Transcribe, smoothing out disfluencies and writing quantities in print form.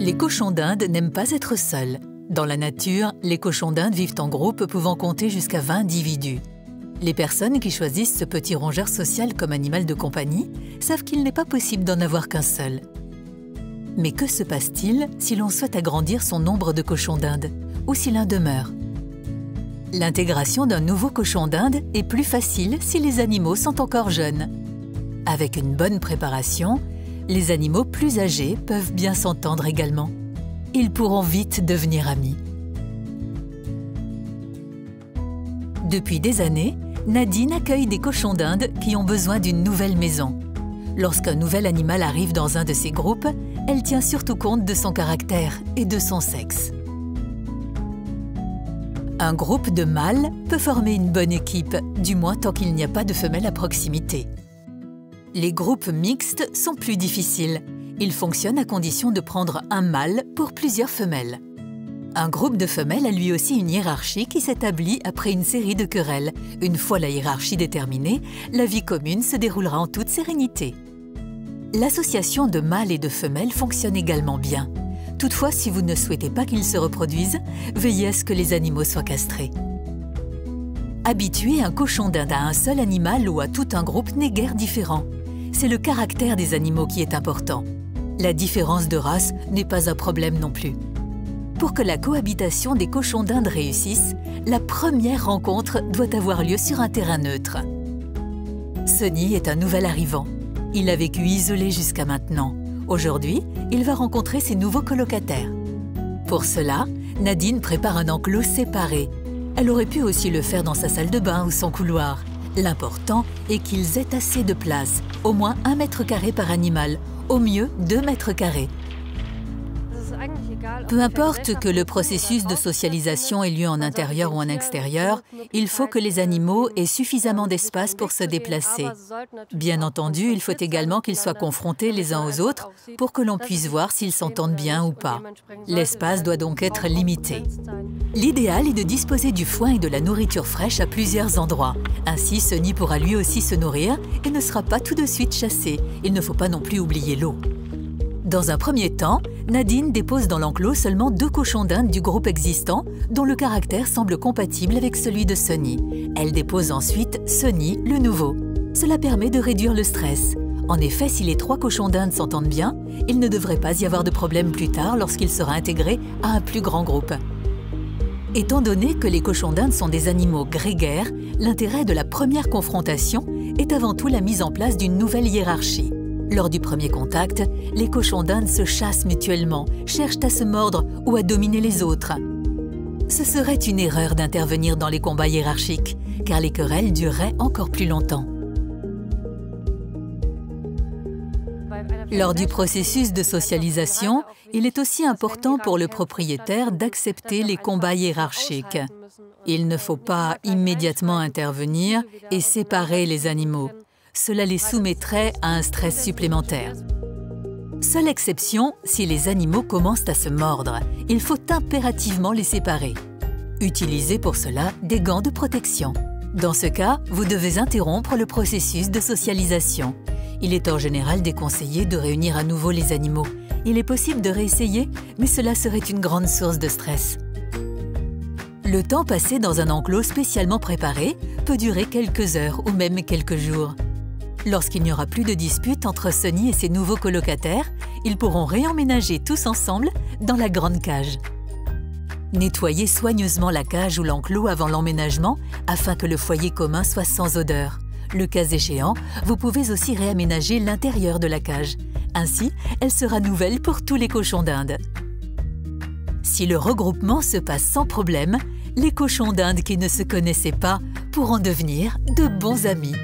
Les cochons d'Inde n'aiment pas être seuls. Dans la nature, les cochons d'Inde vivent en groupe pouvant compter jusqu'à 20 individus. Les personnes qui choisissent ce petit rongeur social comme animal de compagnie savent qu'il n'est pas possible d'en avoir qu'un seul. Mais que se passe-t-il si l'on souhaite agrandir son nombre de cochons d'Inde ou si l'un demeure? L'intégration d'un nouveau cochon d'Inde est plus facile si les animaux sont encore jeunes. Avec une bonne préparation, les animaux plus âgés peuvent bien s'entendre également. Ils pourront vite devenir amis. Depuis des années, Nadine accueille des cochons d'Inde qui ont besoin d'une nouvelle maison. Lorsqu'un nouvel animal arrive dans un de ces groupes, elle tient surtout compte de son caractère et de son sexe. Un groupe de mâles peut former une bonne équipe, du moins tant qu'il n'y a pas de femelles à proximité. Les groupes mixtes sont plus difficiles. Ils fonctionnent à condition de prendre un mâle pour plusieurs femelles. Un groupe de femelles a lui aussi une hiérarchie qui s'établit après une série de querelles. Une fois la hiérarchie déterminée, la vie commune se déroulera en toute sérénité. L'association de mâles et de femelles fonctionne également bien. Toutefois, si vous ne souhaitez pas qu'ils se reproduisent, veillez à ce que les animaux soient castrés. Habituer un cochon d'Inde à un seul animal ou à tout un groupe n'est guère différent. C'est le caractère des animaux qui est important. La différence de race n'est pas un problème non plus. Pour que la cohabitation des cochons d'Inde réussisse, la première rencontre doit avoir lieu sur un terrain neutre. Sonny est un nouvel arrivant. Il a vécu isolé jusqu'à maintenant. Aujourd'hui, il va rencontrer ses nouveaux colocataires. Pour cela, Nadine prépare un enclos séparé. Elle aurait pu aussi le faire dans sa salle de bain ou son couloir. L'important est qu'ils aient assez de place, au moins 1 mètre carré par animal, au mieux 2 mètres carrés. Peu importe que le processus de socialisation ait lieu en intérieur ou en extérieur, il faut que les animaux aient suffisamment d'espace pour se déplacer. Bien entendu, il faut également qu'ils soient confrontés les uns aux autres pour que l'on puisse voir s'ils s'entendent bien ou pas. L'espace doit donc être limité. L'idéal est de disposer du foin et de la nourriture fraîche à plusieurs endroits. Ainsi, Sonny pourra lui aussi se nourrir et ne sera pas tout de suite chassé. Il ne faut pas non plus oublier l'eau. Dans un premier temps, Nadine dépose dans l'enclos seulement 2 cochons d'Inde du groupe existant dont le caractère semble compatible avec celui de Sonny. Elle dépose ensuite Sonny, le nouveau. Cela permet de réduire le stress. En effet, si les 3 cochons d'Inde s'entendent bien, il ne devrait pas y avoir de problème plus tard lorsqu'il sera intégré à un plus grand groupe. Étant donné que les cochons d'Inde sont des animaux grégaires, l'intérêt de la première confrontation est avant tout la mise en place d'une nouvelle hiérarchie. Lors du premier contact, les cochons d'Inde se chassent mutuellement, cherchent à se mordre ou à dominer les autres. Ce serait une erreur d'intervenir dans les combats hiérarchiques, car les querelles dureraient encore plus longtemps. Lors du processus de socialisation, il est aussi important pour le propriétaire d'accepter les combats hiérarchiques. Il ne faut pas immédiatement intervenir et séparer les animaux. Cela les soumettrait à un stress supplémentaire. Seule exception, si les animaux commencent à se mordre, il faut impérativement les séparer. Utilisez pour cela des gants de protection. Dans ce cas, vous devez interrompre le processus de socialisation. Il est en général déconseillé de réunir à nouveau les animaux. Il est possible de réessayer, mais cela serait une grande source de stress. Le temps passé dans un enclos spécialement préparé peut durer quelques heures ou même quelques jours. Lorsqu'il n'y aura plus de dispute entre Sonny et ses nouveaux colocataires, ils pourront réemménager tous ensemble dans la grande cage. Nettoyez soigneusement la cage ou l'enclos avant l'emménagement afin que le foyer commun soit sans odeur. Le cas échéant, vous pouvez aussi réaménager l'intérieur de la cage. Ainsi, elle sera nouvelle pour tous les cochons d'Inde. Si le regroupement se passe sans problème, les cochons d'Inde qui ne se connaissaient pas pourront devenir de bons amis.